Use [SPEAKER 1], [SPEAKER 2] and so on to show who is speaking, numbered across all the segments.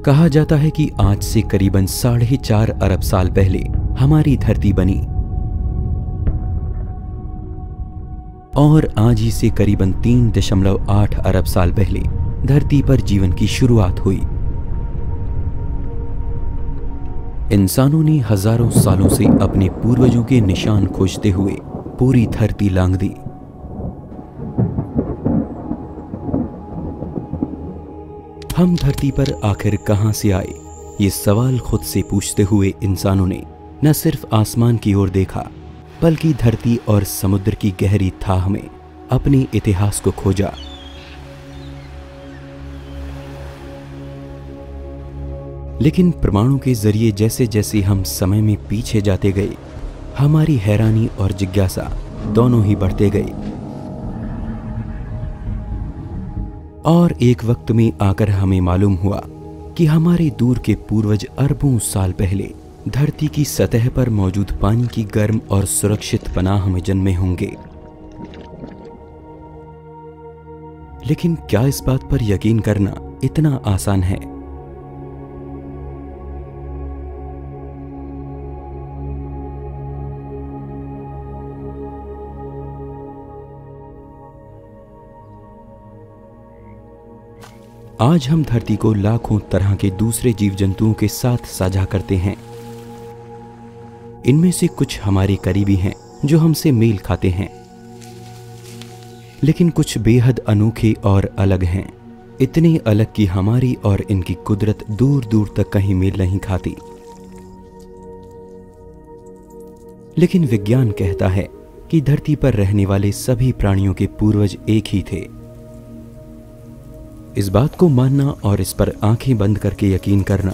[SPEAKER 1] कहा जाता है कि आज से करीबन 4.5 अरब साल पहले हमारी धरती बनी और आज ही से करीबन 3.8 अरब साल पहले धरती पर जीवन की शुरुआत हुई। इंसानों ने हजारों सालों से अपने पूर्वजों के निशान खोजते हुए पूरी धरती लांघ दी। हम धरती पर आखिर कहां से आए, ये सवाल खुद से पूछते हुए इंसानों ने न सिर्फ आसमान की ओर देखा बल्कि धरती और समुद्र की गहरी थाह में अपने इतिहास को खोजा। लेकिन प्रमाणों के जरिए जैसे जैसे हम समय में पीछे जाते गए, हमारी हैरानी और जिज्ञासा दोनों ही बढ़ते गए और एक वक्त में आकर हमें मालूम हुआ कि हमारे दूर के पूर्वज अरबों साल पहले धरती की सतह पर मौजूद पानी की गर्म और सुरक्षित पनाह में जन्मे होंगे। लेकिन क्या इस बात पर यकीन करना इतना आसान है? आज हम धरती को लाखों तरह के दूसरे जीव जंतुओं के साथ साझा करते हैं। इनमें से कुछ हमारे करीबी हैं जो हमसे मेल खाते हैं, लेकिन कुछ बेहद अनोखे और अलग हैं, इतने अलग कि हमारी और इनकी कुदरत दूर दूर तक कहीं मेल नहीं खाती। लेकिन विज्ञान कहता है कि धरती पर रहने वाले सभी प्राणियों के पूर्वज एक ही थे। इस बात को मानना और इस पर आंखें बंद करके यकीन करना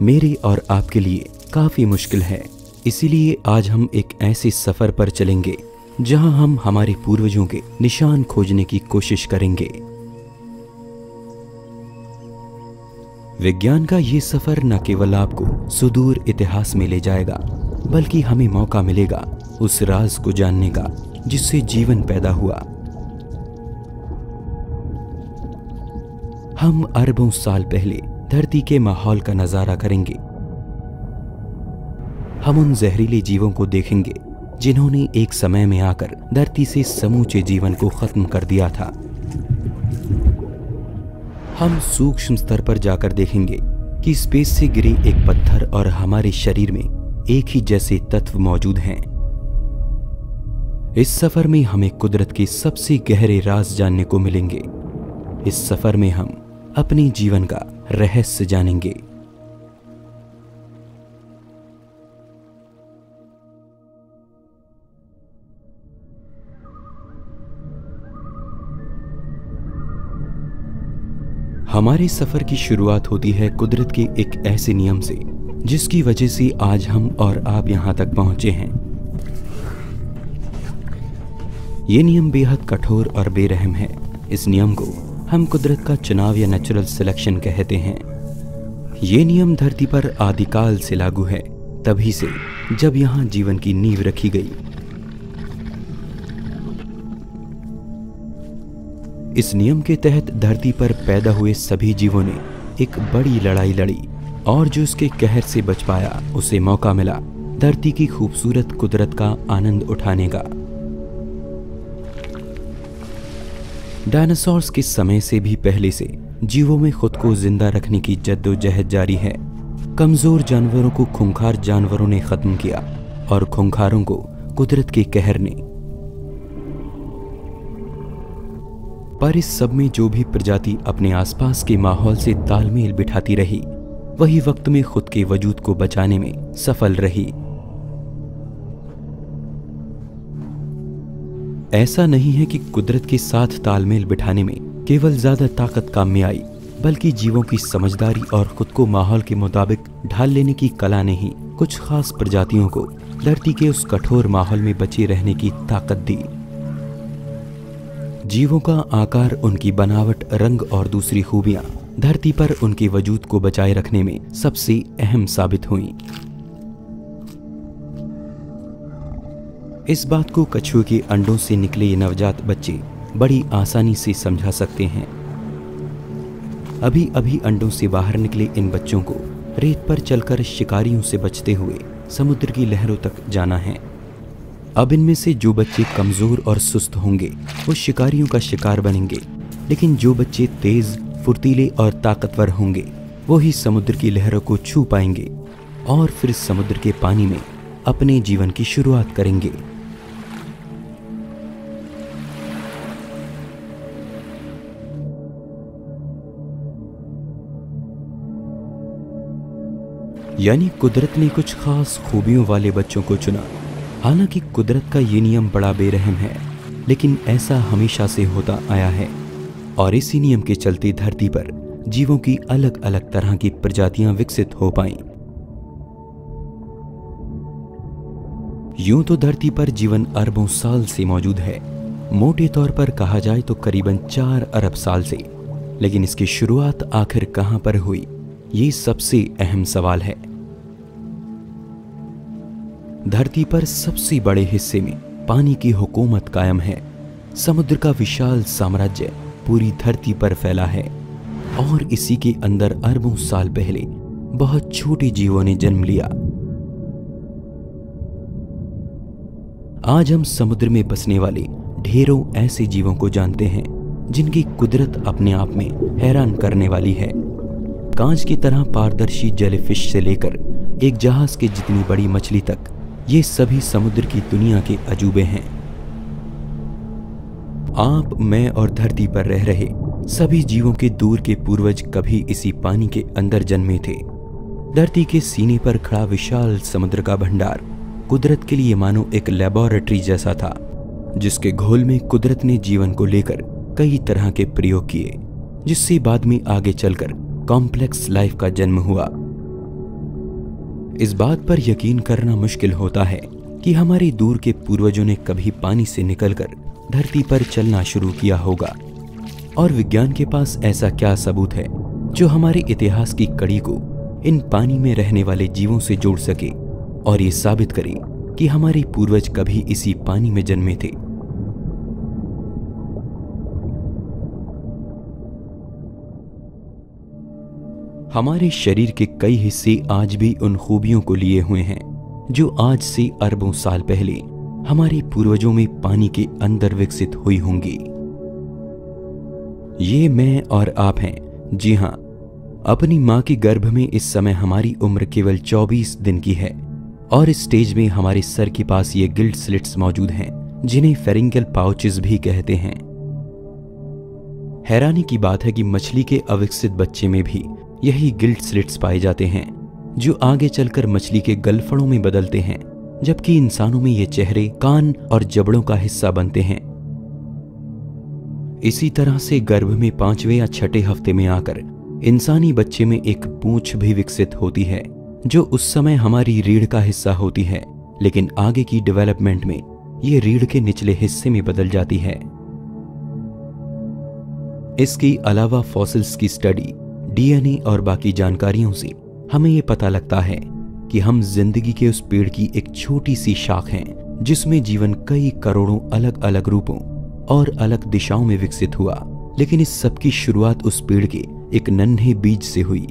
[SPEAKER 1] मेरे और आपके लिए काफी मुश्किल है। इसीलिए आज हम एक ऐसे सफर पर चलेंगे जहां हम हमारे पूर्वजों के निशान खोजने की कोशिश करेंगे। विज्ञान का ये सफर न केवल आपको सुदूर इतिहास में ले जाएगा, बल्कि हमें मौका मिलेगा उस राज को जानने का जिससे जीवन पैदा हुआ। हम अरबों साल पहले धरती के माहौल का नजारा करेंगे। हम उन जहरीले जीवों को देखेंगे जिन्होंने एक समय में आकर धरती से समूचे जीवन को खत्म कर दिया था। हम सूक्ष्म स्तर पर जाकर देखेंगे कि स्पेस से गिरे एक पत्थर और हमारे शरीर में एक ही जैसे तत्व मौजूद हैं। इस सफर में हमें कुदरत के सबसे गहरे राज जानने को मिलेंगे। इस सफर में हम अपने जीवन का रहस्य जानेंगे। हमारे सफर की शुरुआत होती है कुदरत के एक ऐसे नियम से जिसकी वजह से आज हम और आप यहां तक पहुंचे हैं। यह नियम बेहद कठोर और बेरहम है। इस नियम को हम कुदरत का चुनाव या नेचुरल सिलेक्शन कहते हैं। ये नियम धरती पर आदिकाल से लागू है, तभी से जब यहां जीवन की नींव रखी गई। इस नियम के तहत धरती पर पैदा हुए सभी जीवों ने एक बड़ी लड़ाई लड़ी और जो उसके कहर से बच पाया उसे मौका मिला धरती की खूबसूरत कुदरत का आनंद उठाने का। डायनासोर्स के समय से भी पहले से जीवों में खुद को जिंदा रखने की जद्दोजहद जारी है। कमजोर जानवरों को खूंखार जानवरों ने खत्म किया और खूंखारों को कुदरत के कहर ने। पर इस सब में जो भी प्रजाति अपने आसपास के माहौल से तालमेल बिठाती रही, वही वक्त में खुद के वजूद को बचाने में सफल रही। ऐसा नहीं है कि कुदरत के साथ तालमेल बिठाने में केवल ज्यादा ताकत काम में आई, बल्कि जीवों की समझदारी और खुद को माहौल के मुताबिक ढाल लेने की कला ने ही कुछ खास प्रजातियों को धरती के उस कठोर माहौल में बचे रहने की ताकत दी। जीवों का आकार, उनकी बनावट, रंग और दूसरी खूबियां धरती पर उनके वजूद को बचाए रखने में सबसे अहम साबित हुई। इस बात को कछुए के अंडों से निकले ये नवजात बच्चे बड़ी आसानी से समझा सकते हैं। अभी अभी अंडों से बाहर निकले इन बच्चों को रेत पर चलकर शिकारियों से बचते हुए समुद्र की लहरों तक जाना है। अब इनमें से जो बच्चे कमजोर और सुस्त होंगे वो शिकारियों का शिकार बनेंगे, लेकिन जो बच्चे तेज, फुर्तीले और ताकतवर होंगे वो ही समुद्र की लहरों को छू पाएंगे और फिर समुद्र के पानी में अपने जीवन की शुरुआत करेंगे। यानी कुदरत ने कुछ खास खूबियों वाले बच्चों को चुना। हालांकि कुदरत का ये नियम बड़ा बेरहम है, लेकिन ऐसा हमेशा से होता आया है और इसी नियम के चलते धरती पर जीवों की अलग अलग तरह की प्रजातियां विकसित हो पाईं। यूं तो धरती पर जीवन अरबों साल से मौजूद है, मोटे तौर पर कहा जाए तो करीबन 4 अरब साल से। लेकिन इसकी शुरुआत आखिर कहां पर हुई, ये सबसे अहम सवाल है। धरती पर सबसे बड़े हिस्से में पानी की हुकूमत कायम है। समुद्र का विशाल साम्राज्य पूरी धरती पर फैला है और इसी के अंदर अरबों साल पहले बहुत छोटे जीवों ने जन्म लिया। आज हम समुद्र में बसने वाले ढेरों ऐसे जीवों को जानते हैं जिनकी कुदरत अपने आप में हैरान करने वाली है। कांच की तरह पारदर्शी जेलीफिश से लेकर एक जहाज के जितनी बड़ी मछली तक, ये सभी समुद्र की दुनिया के अजूबे हैं। आप, मैं और धरती पर रह रहे सभी जीवों के दूर के पूर्वज कभी इसी पानी के अंदर जन्मे थे। धरती के सीने पर खड़ा विशाल समुद्र का भंडार कुदरत के लिए मानो एक लेबोरेटरी जैसा था, जिसके घोल में कुदरत ने जीवन को लेकर कई तरह के प्रयोग किए, जिससे बाद में आगे चलकर कॉम्प्लेक्स लाइफ का जन्म हुआ। इस बात पर यकीन करना मुश्किल होता है कि हमारे दूर के पूर्वजों ने कभी पानी से निकलकर धरती पर चलना शुरू किया होगा, और विज्ञान के पास ऐसा क्या सबूत है जो हमारे इतिहास की कड़ी को इन पानी में रहने वाले जीवों से जोड़ सके और ये साबित करे कि हमारे पूर्वज कभी इसी पानी में जन्मे थे। हमारे शरीर के कई हिस्से आज भी उन खूबियों को लिए हुए हैं जो आज से अरबों साल पहले हमारे पूर्वजों में पानी के अंदर विकसित हुई होंगी। ये मैं और आप हैं। जी हां, अपनी मां के गर्भ में इस समय हमारी उम्र केवल 24 दिन की है और इस स्टेज में हमारे सर के पास ये गिल्ड स्लिट्स मौजूद हैं, जिन्हें फेरिंगल पाउचेस भी कहते हैं। हैरानी की बात है कि मछली के अविकसित बच्चे में भी यही गिल्ड स्लिट्स पाए जाते हैं, जो आगे चलकर मछली के गलफड़ों में बदलते हैं, जबकि इंसानों में ये चेहरे, कान और जबड़ों का हिस्सा बनते हैं। इसी तरह से गर्भ में 5वें या 6ठे हफ्ते में आकर इंसानी बच्चे में एक पूंछ भी विकसित होती है, जो उस समय हमारी रीढ़ का हिस्सा होती है, लेकिन आगे की डेवलपमेंट में ये रीढ़ के निचले हिस्से में बदल जाती है। इसके अलावा फॉसिल्स की स्टडी, डीएनए और बाकी जानकारियों से हमें यह पता लगता है कि हम जिंदगी के उस पेड़ की एक छोटी सी शाख हैं, जिसमें जीवन कई करोड़ों अलग अलग रूपों और अलग दिशाओं में विकसित हुआ, लेकिन इस सब की शुरुआत उस पेड़ के एक नन्हे बीज से हुई।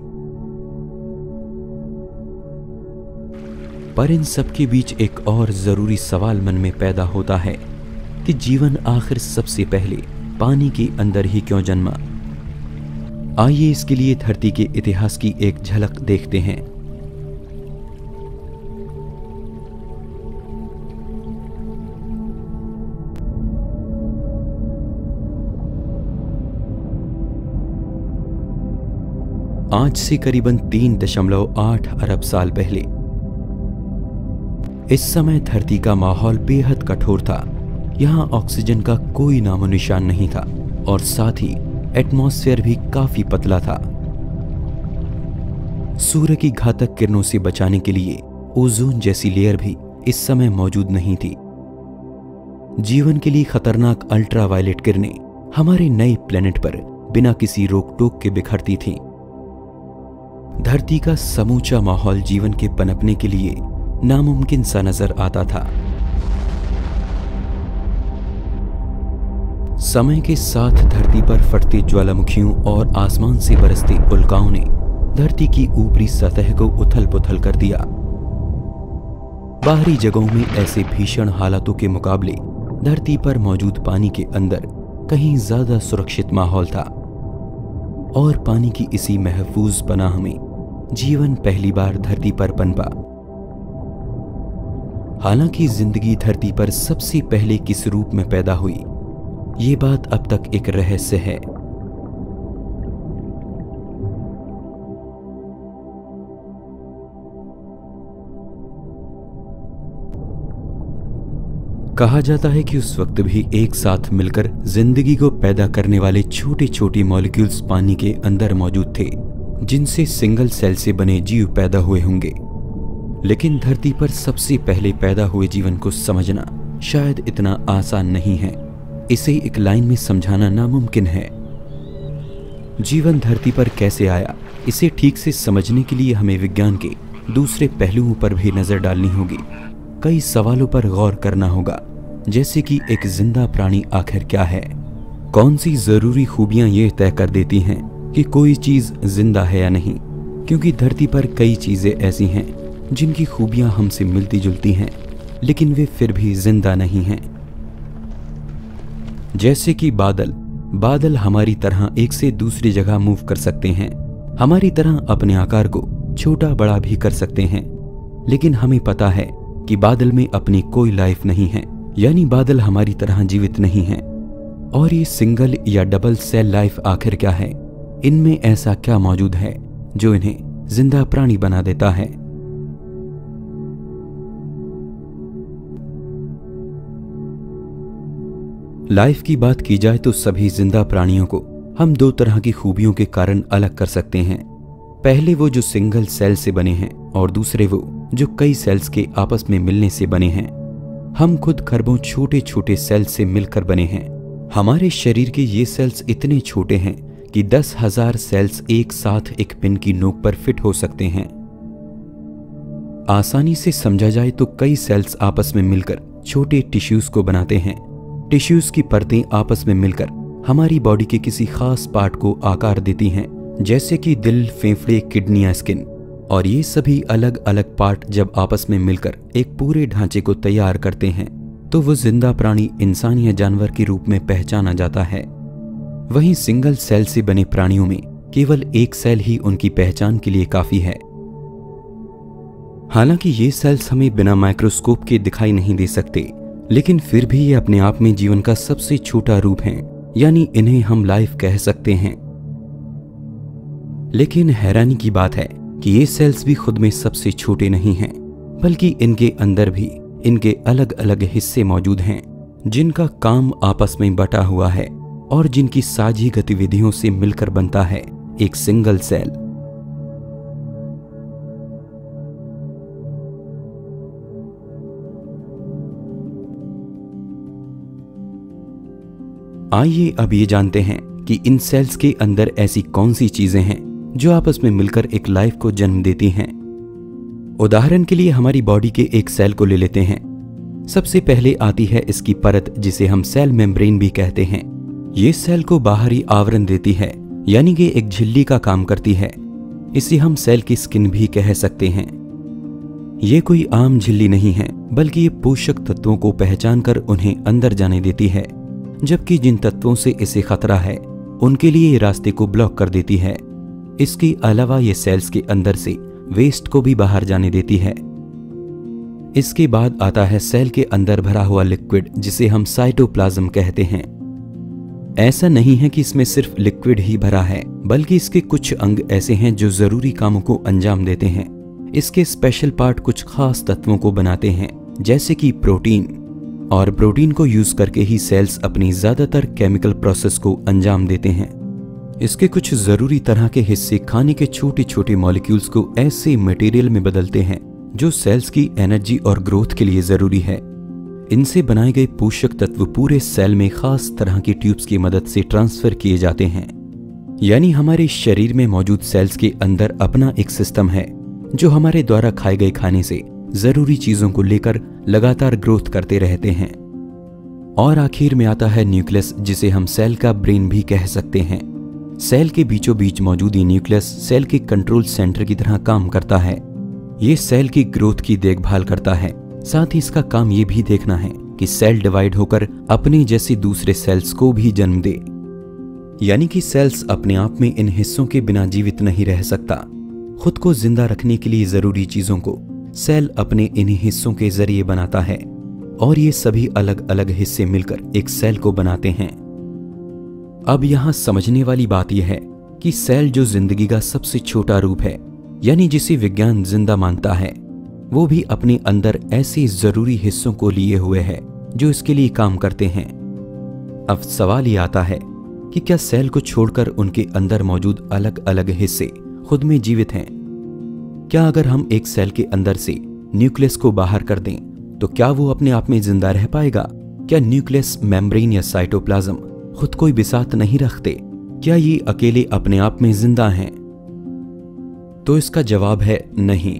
[SPEAKER 1] पर इन सब के बीच एक और जरूरी सवाल मन में पैदा होता है कि जीवन आखिर सबसे पहले पानी के अंदर ही क्यों जन्मा। आइए इसके लिए धरती के इतिहास की एक झलक देखते हैं। आज से करीबन 3.8 अरब साल पहले इस समय धरती का माहौल बेहद कठोर था। यहां ऑक्सीजन का कोई नामो निशान नहीं था और साथ ही एटमॉस्फेयर भी काफी पतला था। सूर्य की घातक किरणों से बचाने के लिए ओजोन जैसी लेयर भी इस समय मौजूद नहीं थी। जीवन के लिए खतरनाक अल्ट्रावायलेट किरणें हमारे नए प्लेनेट पर बिना किसी रोक टोक के बिखरती थीं। धरती का समूचा माहौल जीवन के पनपने के लिए नामुमकिन सा नजर आता था। समय के साथ धरती पर फटते ज्वालामुखियों और आसमान से बरसते उल्काओं ने धरती की ऊपरी सतह को उथल-पुथल कर दिया। बाहरी जगहों में ऐसे भीषण हालातों के मुकाबले धरती पर मौजूद पानी के अंदर कहीं ज्यादा सुरक्षित माहौल था और पानी की इसी महफूज पनाह में जीवन पहली बार धरती पर पनपा। हालांकि जिंदगी धरती पर सबसे पहले किस रूप में पैदा हुई, ये बात अब तक एक रहस्य है। कहा जाता है कि उस वक्त भी एक साथ मिलकर जिंदगी को पैदा करने वाले छोटे छोटे मॉलिक्यूल्स पानी के अंदर मौजूद थे, जिनसे सिंगल सेल से बने जीव पैदा हुए होंगे। लेकिन धरती पर सबसे पहले पैदा हुए जीवन को समझना शायद इतना आसान नहीं है। इसे एक लाइन में समझाना नामुमकिन है। जीवन धरती पर कैसे आया, इसे ठीक से समझने के लिए हमें विज्ञान के दूसरे पहलुओं पर भी नजर डालनी होगी। कई सवालों पर गौर करना होगा, जैसे कि एक जिंदा प्राणी आखिर क्या है, कौन सी जरूरी खूबियां ये तय कर देती हैं कि कोई चीज जिंदा है या नहीं। क्योंकि धरती पर कई चीजें ऐसी हैं जिनकी खूबियां हमसे मिलती जुलती हैं, लेकिन वे फिर भी जिंदा नहीं हैं। जैसे कि बादल हमारी तरह एक से दूसरी जगह मूव कर सकते हैं, हमारी तरह अपने आकार को छोटा बड़ा भी कर सकते हैं, लेकिन हमें पता है कि बादल में अपनी कोई लाइफ नहीं है, यानी बादल हमारी तरह जीवित नहीं है। और ये सिंगल या डबल सेल लाइफ आखिर क्या है, इनमें ऐसा क्या मौजूद है जो इन्हें जिंदा प्राणी बना देता है। लाइफ की बात की जाए तो सभी जिंदा प्राणियों को हम दो तरह की खूबियों के कारण अलग कर सकते हैं। पहले वो जो सिंगल सेल से बने हैं और दूसरे वो जो कई सेल्स के आपस में मिलने से बने हैं। हम खुद खरबों छोटे छोटे सेल्स से मिलकर बने हैं। हमारे शरीर के ये सेल्स इतने छोटे हैं कि 10,000 सेल्स एक साथ एक पिन की नोक पर फिट हो सकते हैं। आसानी से समझा जाए तो कई सेल्स आपस में मिलकर छोटे टिश्यूज को बनाते हैं। टिश्यूज की परतें आपस में मिलकर हमारी बॉडी के किसी खास पार्ट को आकार देती हैं, जैसे कि दिल, फेफड़े, किडनी या स्किन। और ये सभी अलग अलग पार्ट जब आपस में मिलकर एक पूरे ढांचे को तैयार करते हैं तो वो जिंदा प्राणी इंसान या जानवर के रूप में पहचाना जाता है। वहीं सिंगल सेल से बने प्राणियों में केवल एक सेल ही उनकी पहचान के लिए काफी है। हालांकि ये सेल्स हमें बिना माइक्रोस्कोप के दिखाई नहीं दे सकते, लेकिन फिर भी ये अपने आप में जीवन का सबसे छोटा रूप है, यानी इन्हें हम लाइफ कह सकते हैं। लेकिन हैरानी की बात है कि ये सेल्स भी खुद में सबसे छोटे नहीं हैं, बल्कि इनके अंदर भी इनके अलग अलग हिस्से मौजूद हैं, जिनका काम आपस में बटा हुआ है और जिनकी साझी गतिविधियों से मिलकर बनता है एक सिंगल सेल। आइए अब ये जानते हैं कि इन सेल्स के अंदर ऐसी कौन सी चीजें हैं जो आपस में मिलकर एक लाइफ को जन्म देती हैं। उदाहरण के लिए हमारी बॉडी के एक सेल को ले लेते हैं। सबसे पहले आती है इसकी परत, जिसे हम सेल मेम्ब्रेन भी कहते हैं। ये सेल को बाहरी आवरण देती है, यानी कि एक झिल्ली का काम करती है। इसे हम सेल की स्किन भी कह सकते हैं। ये कोई आम झिल्ली नहीं है, बल्कि ये पोषक तत्वों को पहचान कर उन्हें अंदर जाने देती है, जबकि जिन तत्वों से इसे खतरा है उनके लिए ये रास्ते को ब्लॉक कर देती है। इसके अलावा ये सेल्स के अंदर से वेस्ट को भी बाहर जाने देती है। इसके बाद आता है सेल के अंदर भरा हुआ लिक्विड, जिसे हम साइटोप्लाज्म कहते हैं। ऐसा नहीं है कि इसमें सिर्फ लिक्विड ही भरा है, बल्कि इसके कुछ अंग ऐसे हैं जो जरूरी कामों को अंजाम देते हैं। इसके स्पेशल पार्ट कुछ खास तत्वों को बनाते हैं, जैसे कि प्रोटीन, और प्रोटीन को यूज करके ही सेल्स अपनी ज्यादातर केमिकल प्रोसेस को अंजाम देते हैं। इसके कुछ जरूरी तरह के हिस्से खाने के छोटे छोटे मॉलिक्यूल्स को ऐसे मटेरियल में बदलते हैं जो सेल्स की एनर्जी और ग्रोथ के लिए जरूरी है। इनसे बनाए गए पोषक तत्व पूरे सेल में खास तरह की ट्यूब्स की मदद से ट्रांसफर किए जाते हैं। यानी हमारे शरीर में मौजूद सेल्स के अंदर अपना एक सिस्टम है जो हमारे द्वारा खाए गए खाने से जरूरी चीजों को लेकर लगातार ग्रोथ करते रहते हैं। और आखिर में आता है न्यूक्लियस, जिसे हम सेल का ब्रेन भी कह सकते हैं। सेल के बीचों बीच मौजूद ये न्यूक्लियस सेल के कंट्रोल सेंटर की तरह काम करता है। ये सेल की ग्रोथ की देखभाल करता है। साथ ही इसका काम ये भी देखना है कि सेल डिवाइड होकर अपने जैसे दूसरे सेल्स को भी जन्म दे। यानी कि सेल्स अपने आप में इन हिस्सों के बिना जीवित नहीं रह सकता। खुद को जिंदा रखने के लिए जरूरी चीजों को सेल अपने इन्हीं हिस्सों के जरिए बनाता है और ये सभी अलग अलग हिस्से मिलकर एक सेल को बनाते हैं। अब यहां समझने वाली बात यह है कि सेल जो जिंदगी का सबसे छोटा रूप है, यानी जिसे विज्ञान जिंदा मानता है, वो भी अपने अंदर ऐसे जरूरी हिस्सों को लिए हुए है जो इसके लिए काम करते हैं। अब सवाल ये आता है कि क्या सेल को छोड़कर उनके अंदर मौजूद अलग अलग हिस्से खुद में जीवित हैं? क्या अगर हम एक सेल के अंदर से न्यूक्लियस को बाहर कर दें तो क्या वो अपने आप में जिंदा रह पाएगा? क्या न्यूक्लियस, मेम्ब्रेन या साइटोप्लाज्म खुद कोई बिसात नहीं रखते? क्या ये अकेले अपने आप में जिंदा हैं? तो इसका जवाब है नहीं।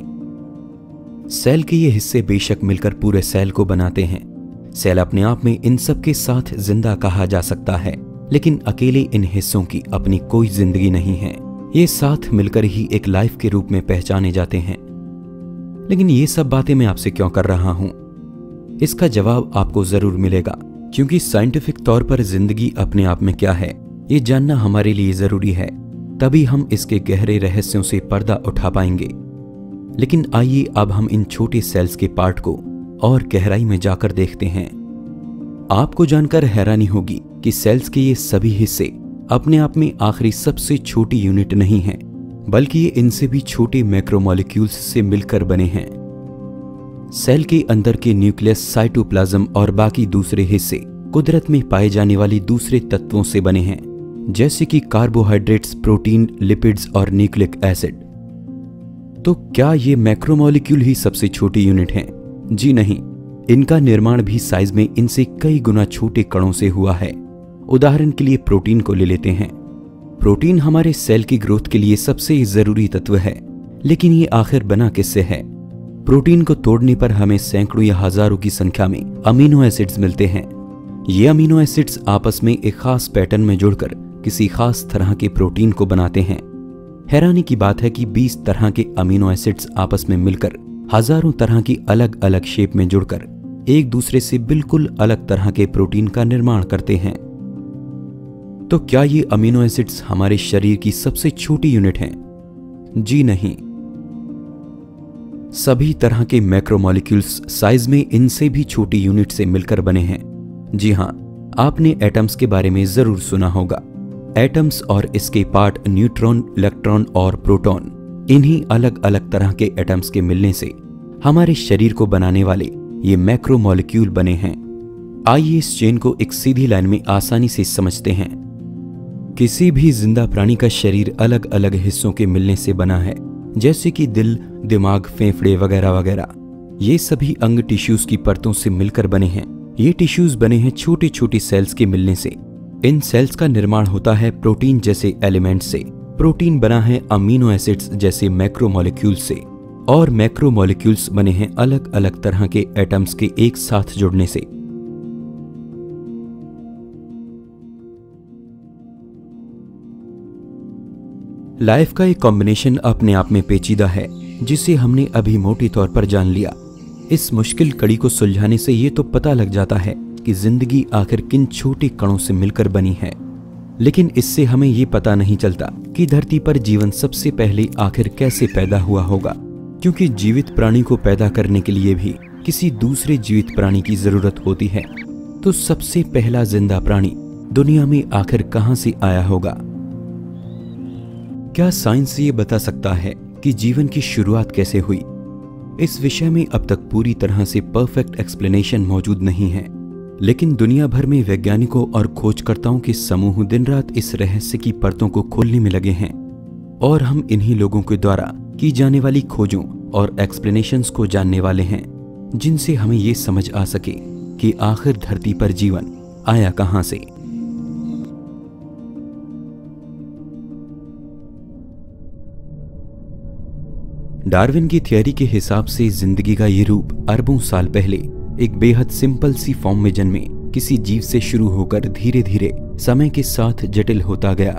[SPEAKER 1] सेल के ये हिस्से बेशक मिलकर पूरे सेल को बनाते हैं। सेल अपने आप में इन सब के साथ जिंदा कहा जा सकता है, लेकिन अकेले इन हिस्सों की अपनी कोई जिंदगी नहीं है। ये साथ मिलकर ही एक लाइफ के रूप में पहचाने जाते हैं। लेकिन ये सब बातें मैं आपसे क्यों कर रहा हूं? इसका जवाब आपको जरूर मिलेगा, क्योंकि साइंटिफिक तौर पर जिंदगी अपने आप में क्या है ये जानना हमारे लिए जरूरी है। तभी हम इसके गहरे रहस्यों से पर्दा उठा पाएंगे। लेकिन आइए अब हम इन छोटे सेल्स के पार्ट को और गहराई में जाकर देखते हैं। आपको जानकर हैरानी होगी कि सेल्स के ये सभी हिस्से अपने आप में आखिरी सबसे छोटी यूनिट नहीं है, बल्कि ये इनसे भी छोटे मैक्रोमोलिक्यूल्स से मिलकर बने हैं। सेल के अंदर के न्यूक्लियस, साइटोप्लाज्म और बाकी दूसरे हिस्से कुदरत में पाए जाने वाली दूसरे तत्वों से बने हैं, जैसे कि कार्बोहाइड्रेट्स, प्रोटीन, लिपिड्स और न्यूक्लिक एसिड। तो क्या ये मैक्रोमोलिक्यूल ही सबसे छोटी यूनिट हैं? जी नहीं, इनका निर्माण भी साइज में इनसे कई गुना छोटे कणों से हुआ है। उदाहरण के लिए प्रोटीन को ले लेते हैं। प्रोटीन हमारे सेल की ग्रोथ के लिए सबसे जरूरी तत्व है, लेकिन ये आखिर बना किससे है? प्रोटीन को तोड़ने पर हमें सैकड़ों या हजारों की संख्या में अमीनो एसिड्स मिलते हैं। ये अमीनो एसिड्स आपस में एक खास पैटर्न में जुड़कर किसी खास तरह के प्रोटीन को बनाते हैं। हैरानी की बात है कि 20 तरह के अमीनो एसिड्स आपस में मिलकर हजारों तरह की अलग अलग शेप में जुड़कर एक दूसरे से बिल्कुल अलग तरह के प्रोटीन का निर्माण करते हैं। तो क्या ये अमीनो एसिड्स हमारे शरीर की सबसे छोटी यूनिट हैं? जी नहीं। सभी तरह के मैक्रोमोलिक्यूल्स साइज में इनसे भी छोटी यूनिट से मिलकर बने हैं। जी हां, आपने एटम्स के बारे में जरूर सुना होगा। एटम्स और इसके पार्ट न्यूट्रॉन, इलेक्ट्रॉन और प्रोटॉन, इन्हीं अलग अलग तरह के एटम्स के मिलने से हमारे शरीर को बनाने वाले ये मैक्रोमोलिक्यूल बने हैं। आइए इस चेन को एक सीधी लाइन में आसानी से समझते हैं। किसी भी जिंदा प्राणी का शरीर अलग अलग हिस्सों के मिलने से बना है, जैसे कि दिल, दिमाग, फेफड़े वगैरह वगैरह। ये सभी अंग टिश्यूज की परतों से मिलकर बने हैं। ये टिश्यूज बने हैं छोटे छोटे सेल्स के मिलने से। इन सेल्स का निर्माण होता है प्रोटीन जैसे एलिमेंट से। प्रोटीन बना है अमीनो एसिड्स जैसे मैक्रोमोलिक्यूल्स से, और मैक्रोमोलिक्यूल्स बने हैं अलग अलग तरह के एटम्स के एक साथ जुड़ने से। लाइफ का एक कॉम्बिनेशन अपने आप में पेचीदा है, जिसे हमने अभी मोटे तौर पर जान लिया। इस मुश्किल कड़ी को सुलझाने से ये तो पता लग जाता है कि जिंदगी आखिर किन छोटे कणों से मिलकर बनी है। लेकिन इससे हमें ये पता नहीं चलता कि धरती पर जीवन सबसे पहले आखिर कैसे पैदा हुआ होगा, क्योंकि जीवित प्राणी को पैदा करने के लिए भी किसी दूसरे जीवित प्राणी की जरूरत होती है। तो सबसे पहला जिंदा प्राणी दुनिया में आखिर कहां से आया होगा? क्या साइंस ये बता सकता है कि जीवन की शुरुआत कैसे हुई? इस विषय में अब तक पूरी तरह से परफेक्ट एक्सप्लेनेशन मौजूद नहीं है, लेकिन दुनिया भर में वैज्ञानिकों और खोजकर्ताओं के समूह दिन रात इस रहस्य की परतों को खोलने में लगे हैं, और हम इन्हीं लोगों के द्वारा की जाने वाली खोजों और एक्सप्लेनेशंस को जानने वाले हैं, जिनसे हमें ये समझ आ सके कि आखिर धरती पर जीवन आया कहां से। डार्विन की थियरी के हिसाब से जिंदगी का ये रूप अरबों साल पहले एक बेहद सिंपल सी फॉर्म में जन्मे किसी जीव से शुरू होकर धीरे धीरे समय के साथ जटिल होता गया।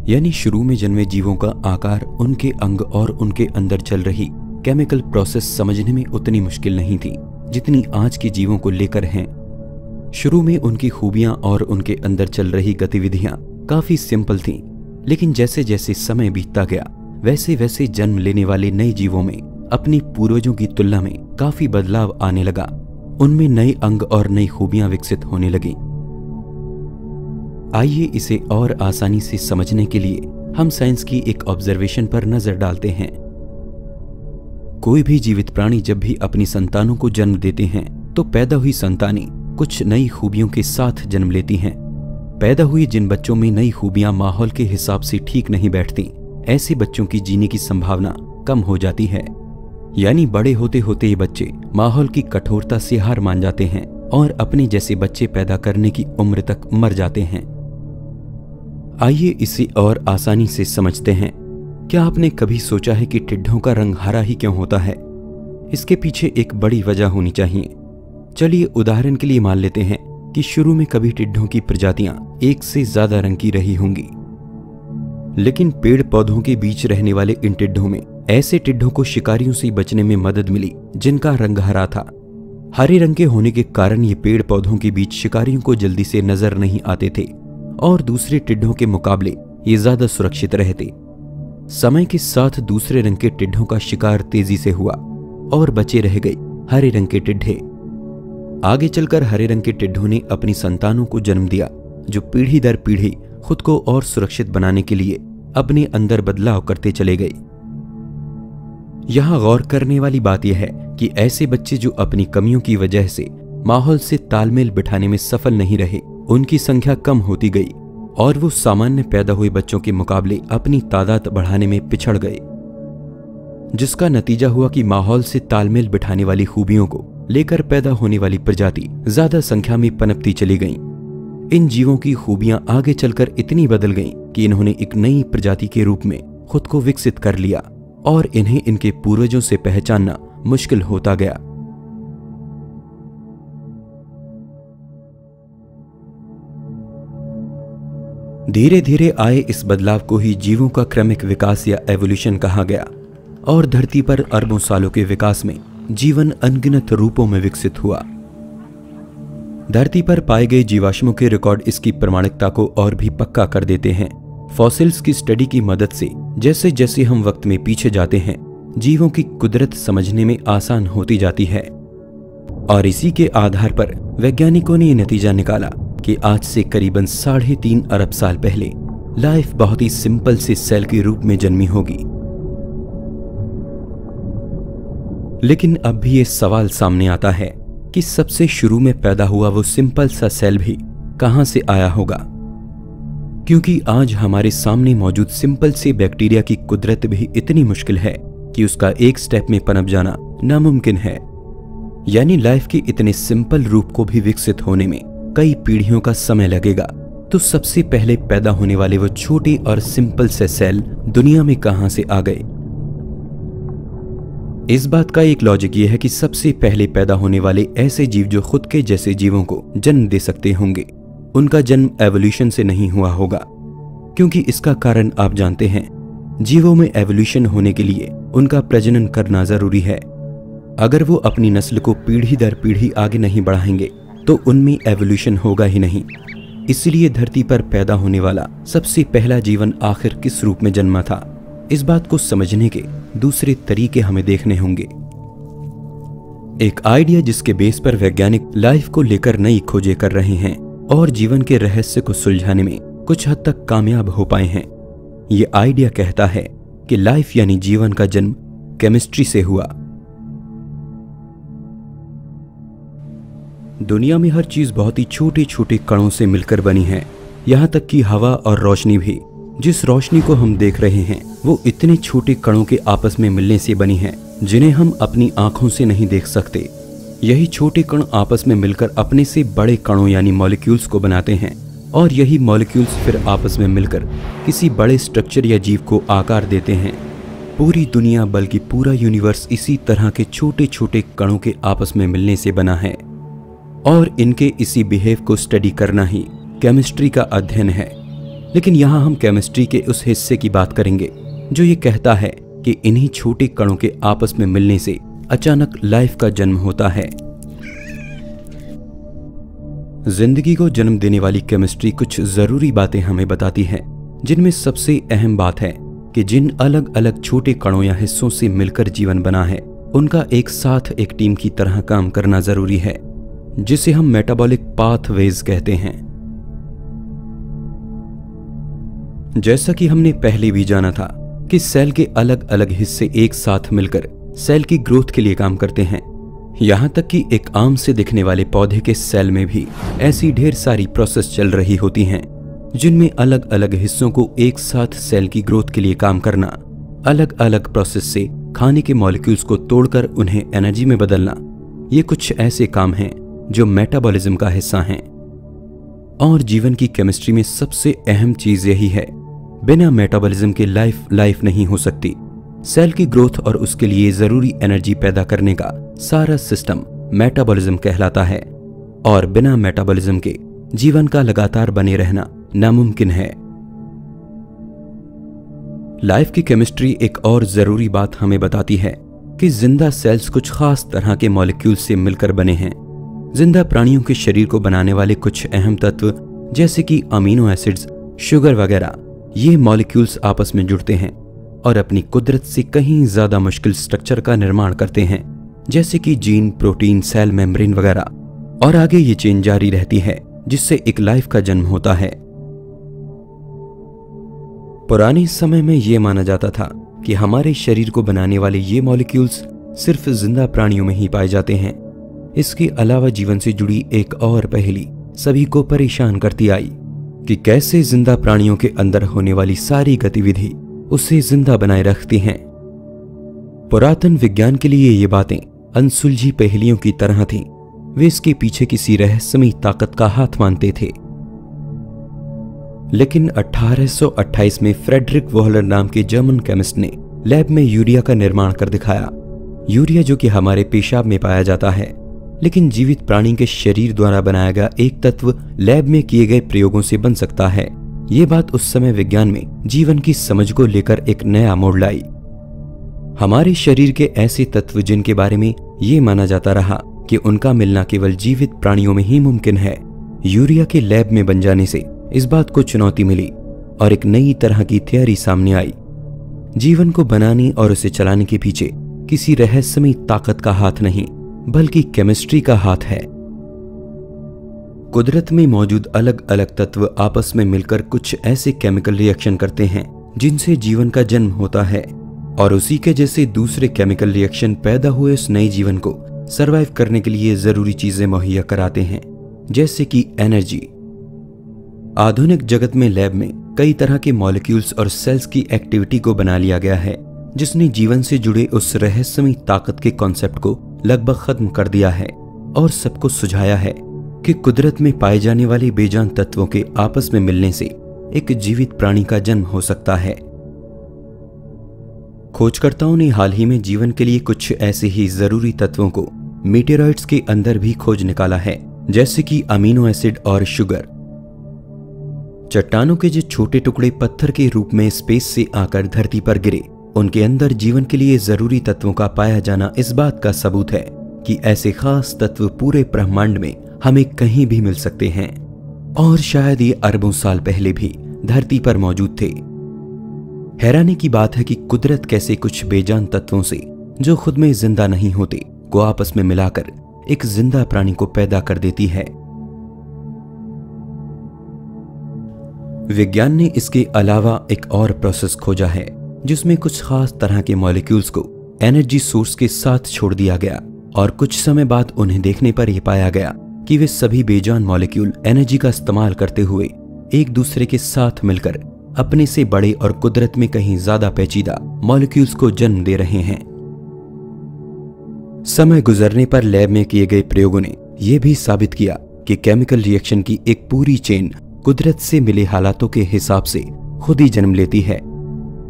[SPEAKER 1] यानी शुरू में जन्मे जीवों का आकार, उनके अंग और उनके अंदर चल रही केमिकल प्रोसेस समझने में उतनी मुश्किल नहीं थी जितनी आज के जीवों को लेकर हैं। शुरू में उनकी खूबियां और उनके अंदर चल रही गतिविधियां काफी सिंपल थीं, लेकिन जैसे जैसे समय बीतता गया वैसे वैसे जन्म लेने वाले नए जीवों में अपनी पूर्वजों की तुलना में काफी बदलाव आने लगा। उनमें नए अंग और नई खूबियां विकसित होने लगी। आइए इसे और आसानी से समझने के लिए हम साइंस की एक ऑब्जर्वेशन पर नजर डालते हैं। कोई भी जीवित प्राणी जब भी अपनी संतानों को जन्म देते हैं तो पैदा हुई संतानें कुछ नई खूबियों के साथ जन्म लेती हैं। पैदा हुए जिन बच्चों में नई खूबियां माहौल के हिसाब से ठीक नहीं बैठती, ऐसे बच्चों की जीने की संभावना कम हो जाती है। यानी बड़े होते होते ये बच्चे माहौल की कठोरता से हार मान जाते हैं और अपने जैसे बच्चे पैदा करने की उम्र तक मर जाते हैं। आइए इसे और आसानी से समझते हैं। क्या आपने कभी सोचा है कि टिड्ढों का रंग हरा ही क्यों होता है? इसके पीछे एक बड़ी वजह होनी चाहिए। चलिए उदाहरण के लिए मान लेते हैं कि शुरू में कभी टिड्ढों की प्रजातियां एक से ज्यादा रंग की रही होंगी, लेकिन पेड़ पौधों के बीच रहने वाले इन टिड्ढों में ऐसे टिड्ढों को शिकारियों से बचने में मदद मिली जिनका रंग हरा था। हरे रंग के होने के कारण ये पेड़ पौधों के बीच शिकारियों को जल्दी से नजर नहीं आते थे और दूसरे टिड्ढों के मुकाबले ये ज्यादा सुरक्षित रहते। समय के साथ दूसरे रंग के टिड्ढों का शिकार तेजी से हुआ और बचे रह गए हरे रंग के टिड्ढे। आगे चलकर हरे रंग के टिड्ढों ने अपनी संतानों को जन्म दिया, जो पीढ़ी दर पीढ़ी खुद को और सुरक्षित बनाने के लिए अपने अंदर बदलाव करते चले गए। यहां गौर करने वाली बात यह है कि ऐसे बच्चे जो अपनी कमियों की वजह से माहौल से तालमेल बिठाने में सफल नहीं रहे, उनकी संख्या कम होती गई और वो सामान्य पैदा हुए बच्चों के मुकाबले अपनी तादाद बढ़ाने में पिछड़ गए, जिसका नतीजा हुआ कि माहौल से तालमेल बिठाने वाली खूबियों को लेकर पैदा होने वाली प्रजाति ज्यादा संख्या में पनपती चली गईं। इन जीवों की खूबियां आगे चलकर इतनी बदल गईं कि इन्होंने एक नई प्रजाति के रूप में खुद को विकसित कर लिया और इन्हें इनके पूर्वजों से पहचानना मुश्किल होता गया। धीरे धीरे आए इस बदलाव को ही जीवों का क्रमिक विकास या एवोल्यूशन कहा गया और धरती पर अरबों सालों के विकास में जीवन अनगिनत रूपों में विकसित हुआ। धरती पर पाए गए जीवाश्मों के रिकॉर्ड इसकी प्रामाणिकता को और भी पक्का कर देते हैं। फॉसिल्स की स्टडी की मदद से जैसे जैसे हम वक्त में पीछे जाते हैं, जीवों की कुदरत समझने में आसान होती जाती है और इसी के आधार पर वैज्ञानिकों ने यह नतीजा निकाला कि आज से करीबन 3.5 अरब साल पहले लाइफ बहुत ही सिंपल से सेल के रूप में जन्मी होगी। लेकिन अब भी ये सवाल सामने आता है कि सबसे शुरू में पैदा हुआ वो सिंपल सा सेल भी कहां से आया होगा, क्योंकि आज हमारे सामने मौजूद सिंपल से बैक्टीरिया की कुदरत भी इतनी मुश्किल है कि उसका एक स्टेप में पनप जाना नामुमकिन है। यानी लाइफ के इतने सिंपल रूप को भी विकसित होने में कई पीढ़ियों का समय लगेगा। तो सबसे पहले पैदा होने वाले वो छोटे और सिंपल से सेल दुनिया में कहां से आ गए? इस बात का एक लॉजिक ये है कि सबसे पहले पैदा होने वाले ऐसे जीव जो खुद के जैसे जीवों को जन्म दे सकते होंगे, उनका जन्म एवोल्यूशन से नहीं हुआ होगा, क्योंकि इसका कारण आप जानते हैं, जीवों में एवोल्यूशन होने के लिए उनका प्रजनन करना जरूरी है। अगर वो अपनी नस्ल को पीढ़ी दर पीढ़ी आगे नहीं बढ़ाएंगे तो उनमें एवोल्यूशन होगा ही नहीं। इसलिए धरती पर पैदा होने वाला सबसे पहला जीवन आखिर किस रूप में जन्मा था, इस बात को समझने के दूसरे तरीके हमें देखने होंगे। एक आइडिया जिसके बेस पर वैज्ञानिक लाइफ को लेकर नई खोजें कर रहे हैं और जीवन के रहस्य को सुलझाने में कुछ हद तक कामयाब हो पाए हैं। ये आइडिया कहता है कि लाइफ यानी जीवन का जन्म केमिस्ट्री से हुआ। दुनिया में हर चीज बहुत ही छोटे छोटे कणों से मिलकर बनी है, यहाँ तक कि हवा और रोशनी भी। जिस रोशनी को हम देख रहे हैं वो इतने छोटे कणों के आपस में मिलने से बनी है जिन्हें हम अपनी आंखों से नहीं देख सकते। यही छोटे कण आपस में मिलकर अपने से बड़े कणों यानी मॉलिक्यूल्स को बनाते हैं और यही मॉलिक्यूल्स फिर आपस में मिलकर किसी बड़े स्ट्रक्चर या जीव को आकार देते हैं। पूरी दुनिया बल्कि पूरा यूनिवर्स इसी तरह के छोटे छोटे कणों के आपस में मिलने से बना है और इनके इसी बिहेव को स्टडी करना ही केमिस्ट्री का अध्ययन है। लेकिन यहाँ हम केमिस्ट्री के उस हिस्से की बात करेंगे जो ये कहता है कि इन्हीं छोटे कणों के आपस में मिलने से अचानक लाइफ का जन्म होता है। जिंदगी को जन्म देने वाली केमिस्ट्री कुछ जरूरी बातें हमें बताती है, जिनमें सबसे अहम बात है कि जिन अलग अलग छोटे कणों या हिस्सों से मिलकर जीवन बना है, उनका एक साथ एक टीम की तरह काम करना जरूरी है, जिसे हम मेटाबॉलिक पाथवेज कहते हैं। जैसा कि हमने पहले भी जाना था कि सेल के अलग अलग हिस्से एक साथ मिलकर सेल की ग्रोथ के लिए काम करते हैं। यहाँ तक कि एक आम से दिखने वाले पौधे के सेल में भी ऐसी ढेर सारी प्रोसेस चल रही होती हैं, जिनमें अलग अलग हिस्सों को एक साथ सेल की ग्रोथ के लिए काम करना, अलग अलग प्रोसेस से खाने के मॉलिक्यूल्स को तोड़कर उन्हें एनर्जी में बदलना, ये कुछ ऐसे काम हैं जो मेटाबॉलिज्म का हिस्सा हैं। और जीवन की केमिस्ट्री में सबसे अहम चीज यही है, बिना मेटाबॉलिज्म के लाइफ नहीं हो सकती। सेल की ग्रोथ और उसके लिए जरूरी एनर्जी पैदा करने का सारा सिस्टम मेटाबॉलिज्म कहलाता है, और बिना मेटाबॉलिज्म के जीवन का लगातार बने रहना नामुमकिन है। लाइफ की केमिस्ट्री एक और जरूरी बात हमें बताती है कि जिंदा सेल्स कुछ खास तरह के मॉलिक्यूल से मिलकर बने हैं। जिंदा प्राणियों के शरीर को बनाने वाले कुछ अहम तत्व जैसे कि अमीनो एसिड्स, शुगर वगैरह, ये मॉलिक्यूल्स आपस में जुड़ते हैं और अपनी कुदरत से कहीं ज्यादा मुश्किल स्ट्रक्चर का निर्माण करते हैं, जैसे कि जीन, प्रोटीन, सेल मेम्ब्रेन वगैरह। और आगे ये चेन जारी रहती है, जिससे एक लाइफ का जन्म होता है। पुराने समय में यह माना जाता था कि हमारे शरीर को बनाने वाले ये मॉलिक्यूल्स सिर्फ जिंदा प्राणियों में ही पाए जाते हैं। इसके अलावा जीवन से जुड़ी एक और पहेली सभी को परेशान करती आई कि कैसे जिंदा प्राणियों के अंदर होने वाली सारी गतिविधि उसे जिंदा बनाए रखती हैं। पुरातन विज्ञान के लिए ये बातें अनसुलझी पहेलियों की तरह थीं। वे इसके पीछे किसी रहस्यमयी ताकत का हाथ मानते थे। लेकिन 1828 में फ्रेडरिक वोहलर नाम के जर्मन केमिस्ट ने लैब में यूरिया का निर्माण कर दिखाया। यूरिया जो कि हमारे पेशाब में पाया जाता है, लेकिन जीवित प्राणी के शरीर द्वारा बनाया गया एक तत्व लैब में किए गए प्रयोगों से बन सकता है। ये बात उस समय विज्ञान में जीवन की समझ को लेकर एक नया मोड़ लाई। हमारे शरीर के ऐसे तत्व जिनके बारे में ये माना जाता रहा कि उनका मिलना केवल जीवित प्राणियों में ही मुमकिन है, यूरिया के लैब में बन जाने से इस बात को चुनौती मिली और एक नई तरह की थियरी सामने आई। जीवन को बनाने और उसे चलाने के पीछे किसी रहस्यमयी ताकत का हाथ नहीं, बल्कि केमिस्ट्री का हाथ है। कुदरत में मौजूद अलग अलग तत्व आपस में मिलकर कुछ ऐसे केमिकल रिएक्शन करते हैं जिनसे जीवन का जन्म होता है, और उसी के जैसे दूसरे केमिकल रिएक्शन पैदा हुए उस नए जीवन को सरवाइव करने के लिए जरूरी चीजें मुहैया कराते हैं, जैसे कि एनर्जी। आधुनिक जगत में लैब में कई तरह के मॉलिक्यूल्स और सेल्स की एक्टिविटी को बना लिया गया है, जिसने जीवन से जुड़े उस रहस्यमयी ताकत के कॉन्सेप्ट को लगभग खत्म कर दिया है और सबको सुझाया है कि कुदरत में पाए जाने वाले बेजान तत्वों के आपस में मिलने से एक जीवित प्राणी का जन्म हो सकता है। खोजकर्ताओं ने हाल ही में जीवन के लिए कुछ ऐसे ही जरूरी तत्वों को मीटेरॉइड्स के अंदर भी खोज निकाला है, जैसे कि अमीनो एसिड और शुगर। चट्टानों के जो छोटे टुकड़े पत्थर के रूप में स्पेस से आकर धरती पर गिरे, उनके अंदर जीवन के लिए जरूरी तत्वों का पाया जाना इस बात का सबूत है कि ऐसे खास तत्व पूरे ब्रह्मांड में हमें कहीं भी मिल सकते हैं, और शायद ये अरबों साल पहले भी धरती पर मौजूद थे। हैरानी की बात है कि कुदरत कैसे कुछ बेजान तत्वों से जो खुद में जिंदा नहीं होते को आपस में मिलाकर एक जिंदा प्राणी को पैदा कर देती है। विज्ञान ने इसके अलावा एक और प्रोसेस खोजा है जिसमें कुछ खास तरह के मॉलिक्यूल्स को एनर्जी सोर्स के साथ छोड़ दिया गया, और कुछ समय बाद उन्हें देखने पर यह पाया गया कि वे सभी बेजान मॉलिक्यूल एनर्जी का इस्तेमाल करते हुए एक दूसरे के साथ मिलकर अपने से बड़े और कुदरत में कहीं ज्यादा पेचीदा मॉलिक्यूल्स को जन्म दे रहे हैं। समय गुजरने पर लैब में किए गए प्रयोगों ने यह भी साबित किया कि केमिकल रिएक्शन की एक पूरी चेन कुदरत से मिले हालातों के हिसाब से खुद ही जन्म लेती है,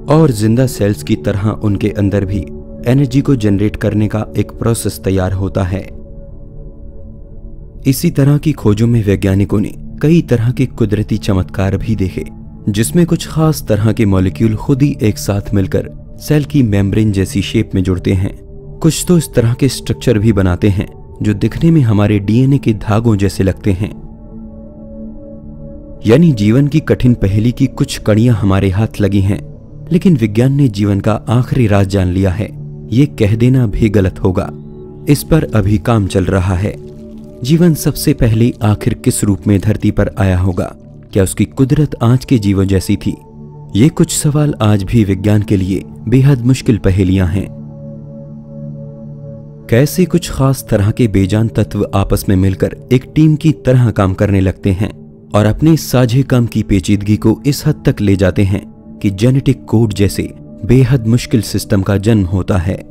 [SPEAKER 1] और जिंदा सेल्स की तरह उनके अंदर भी एनर्जी को जनरेट करने का एक प्रोसेस तैयार होता है। इसी तरह की खोजों में वैज्ञानिकों ने कई तरह के कुदरती चमत्कार भी देखे, जिसमें कुछ खास तरह के मॉलिक्यूल खुद ही एक साथ मिलकर सेल की मेम्ब्रेन जैसी शेप में जुड़ते हैं। कुछ तो इस तरह के स्ट्रक्चर भी बनाते हैं जो दिखने में हमारे डीएनए के धागों जैसे लगते हैं। यानी जीवन की कठिन पहेली की कुछ कड़ियां हमारे हाथ लगी हैं, लेकिन विज्ञान ने जीवन का आखिरी राज जान लिया है, ये कह देना भी गलत होगा। इस पर अभी काम चल रहा है। जीवन सबसे पहले आखिर किस रूप में धरती पर आया होगा? क्या उसकी कुदरत आज के जीवन जैसी थी? ये कुछ सवाल आज भी विज्ञान के लिए बेहद मुश्किल पहेलियां हैं। कैसे कुछ खास तरह के बेजान तत्व आपस में मिलकर एक टीम की तरह काम करने लगते हैं और अपने साझे काम की पेचीदगी को इस हद तक ले जाते हैं कि जेनेटिक कोड जैसे बेहद मुश्किल सिस्टम का जन्म होता है।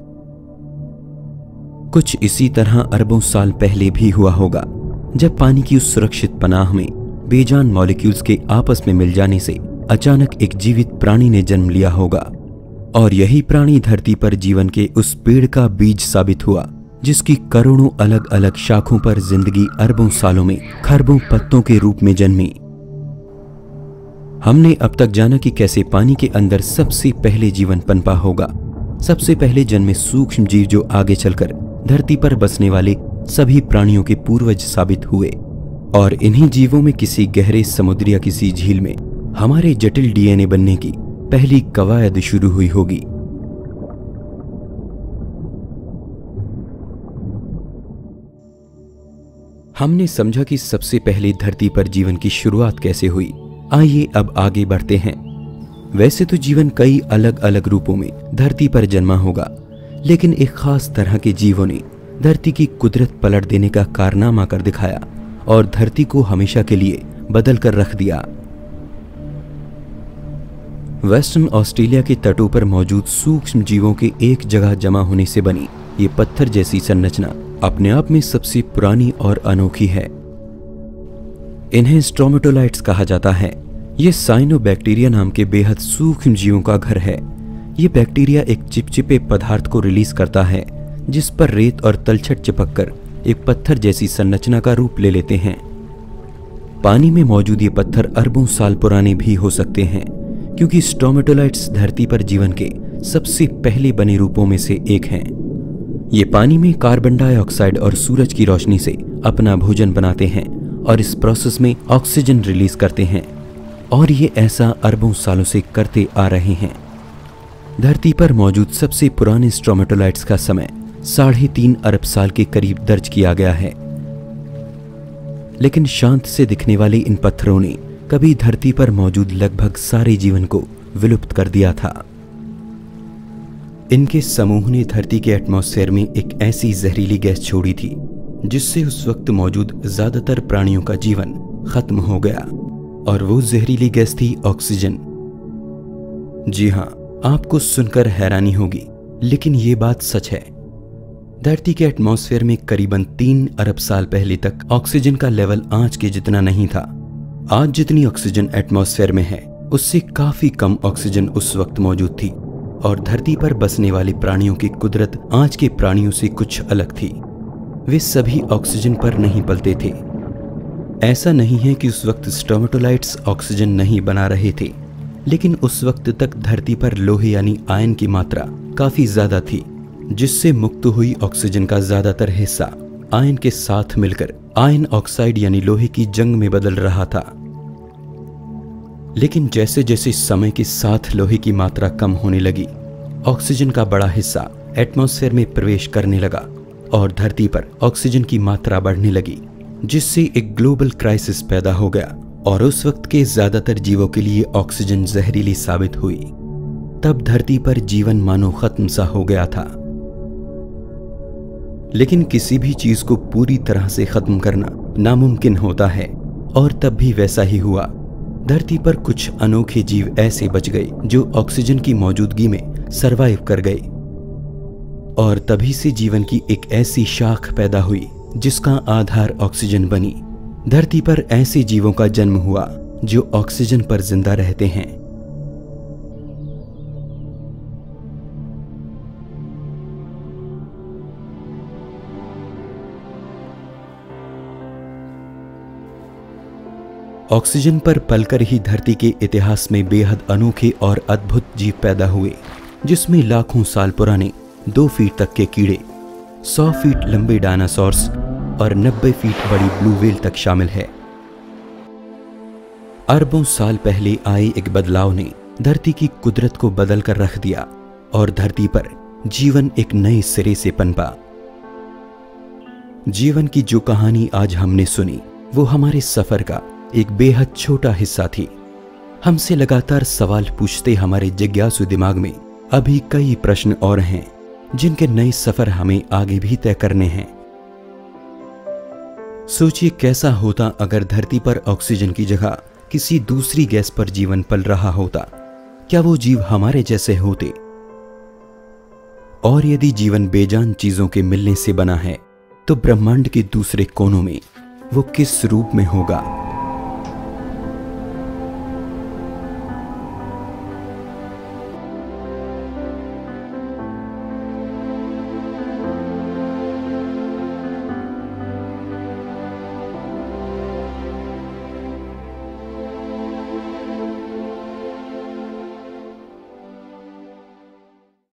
[SPEAKER 1] कुछ इसी तरह अरबों साल पहले भी हुआ होगा, जब पानी की उस सुरक्षित पनाह में बेजान मॉलिक्यूल्स के आपस में मिल जाने से अचानक एक जीवित प्राणी ने जन्म लिया होगा। और यही प्राणी धरती पर जीवन के उस पेड़ का बीज साबित हुआ जिसकी करोड़ों अलग अलग शाखों पर जिंदगी अरबों सालों में खरबों पत्तों के रूप में जन्मी। हमने अब तक जाना कि कैसे पानी के अंदर सबसे पहले जीवन पनपा होगा। सबसे पहले जन्मे सूक्ष्म जीव जो आगे चलकर धरती पर बसने वाले सभी प्राणियों के पूर्वज साबित हुए, और इन्हीं जीवों में किसी गहरे समुद्र या किसी झील में हमारे जटिल डीएनए बनने की पहली कवायद शुरू हुई होगी। हमने समझा कि सबसे पहले धरती पर जीवन की शुरुआत कैसे हुई। आइए अब आगे बढ़ते हैं। वैसे तो जीवन कई अलग अलग रूपों में धरती पर जन्मा होगा, लेकिन एक खास तरह के जीवों ने धरती की कुदरत पलट देने का कारनामा कर दिखाया और धरती को हमेशा के लिए बदल कर रख दिया। वेस्टर्न ऑस्ट्रेलिया के तटों पर मौजूद सूक्ष्म जीवों के एक जगह जमा होने से बनी ये पत्थर जैसी संरचना अपने आप में सबसे पुरानी और अनोखी है। इन्हें स्ट्रोमेटोलाइट्स कहा जाता है। ये साइनोबैक्टीरिया नाम के बेहद सूक्ष्म जीवों का घर है। ये बैक्टीरिया एक चिपचिपे पदार्थ को रिलीज करता है जिस पर रेत और तलछट चिपककर एक पत्थर जैसी संरचना का रूप ले लेते हैं। पानी में मौजूद ये पत्थर अरबों साल पुराने भी हो सकते हैं, क्योंकि स्ट्रोमेटोलाइट्स धरती पर जीवन के सबसे पहले बने रूपों में से एक हैं। ये पानी में कार्बन डाइऑक्साइड और सूरज की रोशनी से अपना भोजन बनाते हैं और इस प्रोसेस में ऑक्सीजन रिलीज करते हैं, और ये ऐसा अरबों सालों से करते आ रहे हैं। धरती पर मौजूद सबसे पुराने स्ट्रोमेटोलाइट्स का समय 3.5 अरब साल के करीब दर्ज किया गया है। लेकिन शांत से दिखने वाले इन पत्थरों ने कभी धरती पर मौजूद लगभग सारे जीवन को विलुप्त कर दिया था। इनके समूह ने धरती के एटमॉस्फेयर में एक ऐसी जहरीली गैस छोड़ी थी जिससे उस वक्त मौजूद ज्यादातर प्राणियों का जीवन खत्म हो गया, और वो जहरीली गैस थी ऑक्सीजन। जी हाँ, आपको सुनकर हैरानी होगी, लेकिन ये बात सच है। धरती के एटमॉस्फेयर में करीबन 3 अरब साल पहले तक ऑक्सीजन का लेवल आज के जितना नहीं था। आज जितनी ऑक्सीजन एटमॉस्फेयर में है उससे काफी कम ऑक्सीजन उस वक्त मौजूद थी, और धरती पर बसने वाले प्राणियों की कुदरत आज के प्राणियों से कुछ अलग थी। वे सभी ऑक्सीजन पर नहीं पलते थे। ऐसा नहीं है कि उस वक्त स्ट्रोमेटोलाइट्स ऑक्सीजन नहीं बना रहे थे, लेकिन उस वक्त तक धरती पर लोहे यानी आयन की मात्रा काफी ज्यादा थी, जिससे मुक्त हुई ऑक्सीजन का ज्यादातर हिस्सा आयन के साथ मिलकर आयन ऑक्साइड यानी लोहे की जंग में बदल रहा था। लेकिन जैसे जैसे समय के साथ लोहे की मात्रा कम होने लगी, ऑक्सीजन का बड़ा हिस्सा एटमॉस्फेयर में प्रवेश करने लगा और धरती पर ऑक्सीजन की मात्रा बढ़ने लगी, जिससे एक ग्लोबल क्राइसिस पैदा हो गया और उस वक्त के ज्यादातर जीवों के लिए ऑक्सीजन जहरीली साबित हुई। तब धरती पर जीवन मानो खत्म सा हो गया था। लेकिन किसी भी चीज को पूरी तरह से खत्म करना नामुमकिन होता है, और तब भी वैसा ही हुआ। धरती पर कुछ अनोखे जीव ऐसे बच गए जो ऑक्सीजन की मौजूदगी में सरवाइव कर गए, और तभी से जीवन की एक ऐसी शाख पैदा हुई जिसका आधार ऑक्सीजन बनी। धरती पर ऐसे जीवों का जन्म हुआ जो ऑक्सीजन पर जिंदा रहते हैं। ऑक्सीजन पर पलकर ही धरती के इतिहास में बेहद अनोखे और अद्भुत जीव पैदा हुए, जिसमें लाखों साल पुराने 2 फीट तक के कीड़े, 100 फीट लंबे डायनासोर्स और 90 फीट बड़ी ब्लू व्हेल तक शामिल है। अरबों साल पहले आए एक बदलाव ने धरती की कुदरत को बदल कर रख दिया और धरती पर जीवन एक नए सिरे से पनपा। जीवन की जो कहानी आज हमने सुनी वो हमारे सफर का एक बेहद छोटा हिस्सा थी। हमसे लगातार सवाल पूछते हमारे जिज्ञासु दिमाग में अभी कई प्रश्न और हैं जिनके नए सफर हमें आगे भी तय करने हैं। सोचिए कैसा होता अगर धरती पर ऑक्सीजन की जगह किसी दूसरी गैस पर जीवन पल रहा होता। क्या वो जीव हमारे जैसे होते? और यदि जीवन बेजान चीजों के मिलने से बना है तो ब्रह्मांड के दूसरे कोनों में वो किस रूप में होगा?